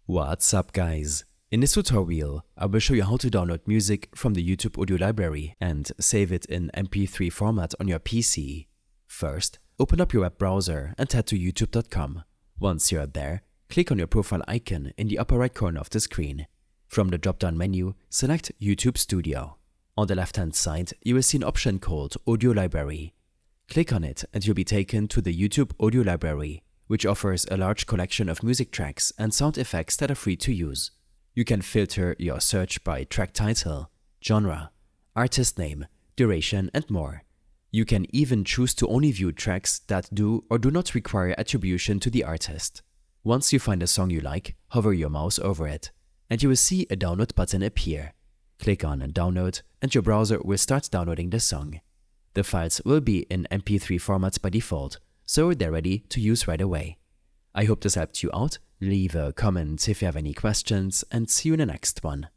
What's up guys? In this tutorial, I will show you how to download music from the YouTube audio library and save it in MP3 format on your PC. First, open up your web browser and head to youtube.com. Once you're there, click on your profile icon in the upper right corner of the screen. From the drop-down menu, select YouTube Studio. On the left-hand side, you will see an option called Audio Library. Click on it and you'll be taken to the YouTube Audio Library, which offers a large collection of music tracks and sound effects that are free to use. You can filter your search by track title, genre, artist name, duration, and more. You can even choose to only view tracks that do or do not require attribution to the artist. Once you find a song you like, hover your mouse over it, and you will see a download button appear. Click on Download, and your browser will start downloading the song. The files will be in MP3 format by default, so they're ready to use right away. I hope this helped you out. Leave a comment if you have any questions, and see you in the next one.